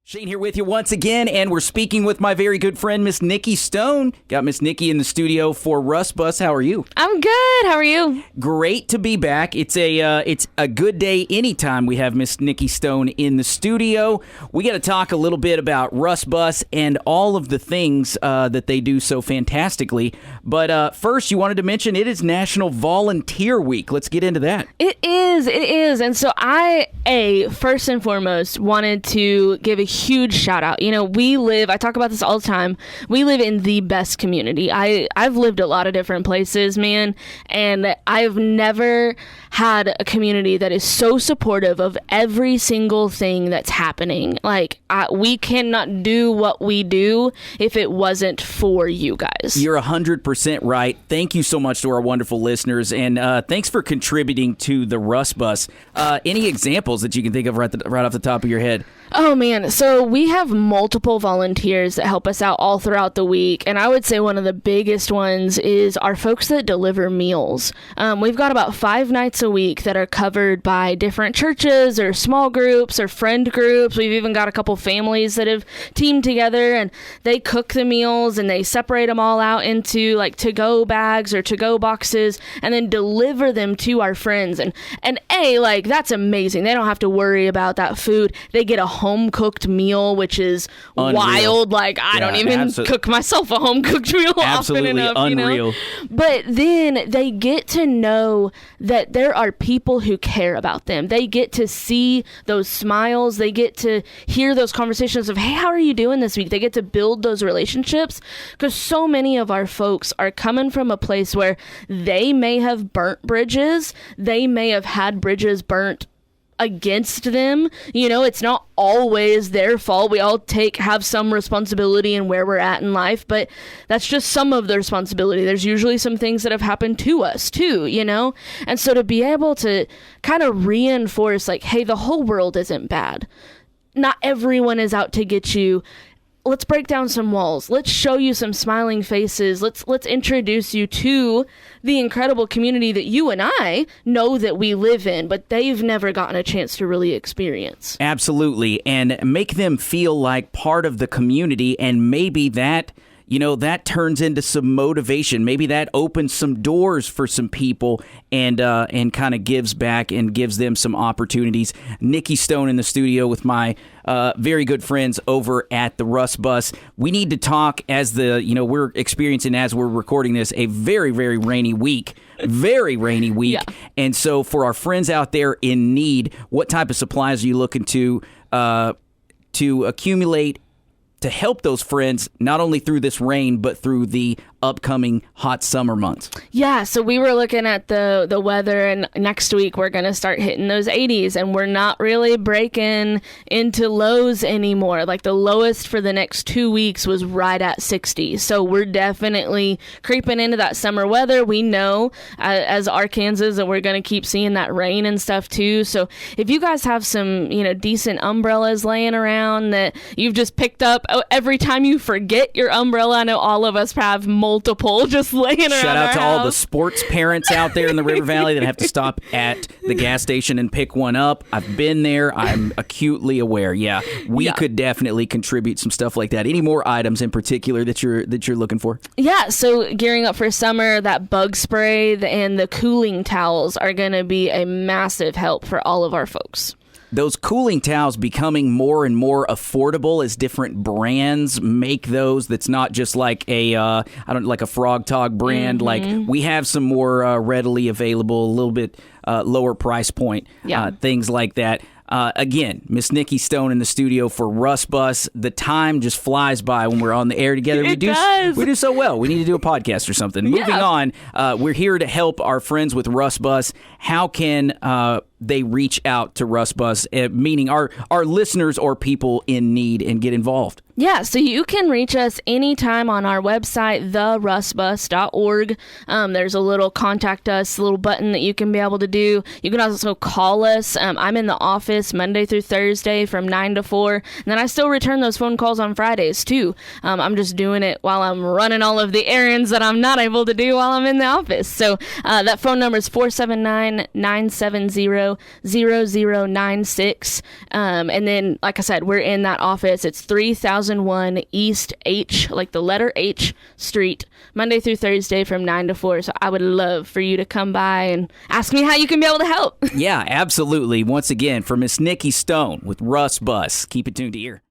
Shane here with you once again, and we're speaking with my very good friend, Miss Nikki Stone. Got Miss Nikki in the studio for Russ Bus. How are you? I'm good. How are you? Great to be back. It's a good day anytime we have Miss Nikki Stone in the studio. We got to talk a little bit about Russ Bus and all of the things that they do so fantastically. But first, you wanted to mention it is National Volunteer Week. Let's get into that. It is. And so first and foremost, wanted to give a huge shout out. You know, I talk about this all the time. We live in the best community. I've lived a lot of different places, man, and I've never had a community that is so supportive of every single thing that's happening. Like, we cannot do what we do if it wasn't for you guys. You're 100% right. Thank you so much to our wonderful listeners, and thanks for contributing to the Russ Bus. Any examples that you can think of right off the top of your head? Oh, man. So we have multiple volunteers that help us out all throughout the week. And I would say one of the biggest ones is our folks that deliver meals. We've got about 5 nights a week that are covered by different churches or small groups or friend groups. We've even got a couple families that have teamed together, and they cook the meals and they separate them all out into like to-go bags or to-go boxes and then deliver them to our friends. And that's amazing. They don't have to worry about that food. They get a home-cooked meal, which is unreal. Wild. Like, I don't even cook myself a home-cooked meal often enough. Unreal. You know? But then they get to know that there are people who care about them. They get to see those smiles. They get to hear those conversations of, hey, how are you doing this week? They get to build those relationships, because so many of our folks are coming from a place where they may have burnt bridges. They may have had bridges burnt against them. You know, it's not always their fault. We all have some responsibility in where we're at in life, but that's just some of the responsibility. There's usually some things that have happened to us too, you know? And so to be able to kind of reinforce, like, hey, the whole world isn't bad. Not everyone is out to get you. Let's break down some walls. Let's show you some smiling faces. Let's introduce you to the incredible community that you and I know that we live in, but they've never gotten a chance to really experience. Absolutely. And make them feel like part of the community, and maybe that turns into some motivation. Maybe that opens some doors for some people and kind of gives back and gives them some opportunities. Nikki Stone in the studio with my very good friends over at the Russ Bus. We need to talk we're experiencing, as we're recording this, a very, very rainy week. Very rainy week. Yeah. And so for our friends out there in need, what type of supplies are you looking to accumulate to help those friends, not only through this rain, but through the upcoming hot summer months? Yeah, so we were looking at the weather, and next week we're going to start hitting those 80s, and we're not really breaking into lows anymore. Like, the lowest for the next 2 weeks was right at 60. So we're definitely creeping into that summer weather. We know as Arkansans that we're going to keep seeing that rain and stuff too. So if you guys have some, decent umbrellas laying around that you've just picked up every time you forget your umbrella, I know all of us have multiple just laying around. Shout out to all the sports parents out there in the River Valley that have to stop at the gas station and pick one up. I've been there. I'm acutely aware. Yeah, we could definitely contribute some stuff like that. Any more items in particular that you're looking for? Yeah, so gearing up for summer, that bug spray and the cooling towels are going to be a massive help for all of our folks. Those cooling towels becoming more and more affordable as different brands make those. That's not just like a Frog Tog brand. Mm-hmm. Like, we have some more readily available, a little bit lower price point, things like that. Again, Miss Nikki Stone in the studio for Russ Bus. The time just flies by when we're on the air together. It does. We do so well. We need to do a podcast or something. Yeah. Moving on, we're here to help our friends with Russ Bus. How can they reach out to Russ Bus, meaning our listeners or people in need, and get involved? Yeah, so you can reach us anytime on our website, therussbus.org. There's a little contact us, little button that you can be able to do. You can also call us. I'm in the office Monday through Thursday from 9 to 4. And then I still return those phone calls on Fridays, too. I'm just doing it while I'm running all of the errands that I'm not able to do while I'm in the office. So that phone number is 479-970 870-0096. And then, like I said, we're in that office. It's 3001 East H, like the letter H Street, Monday through Thursday from 9 to 4. So I would love for you to come by and ask me how you can be able to help. Yeah, absolutely. Once again, for Miss Nikki Stone with Russ Bus. Keep it tuned to ear.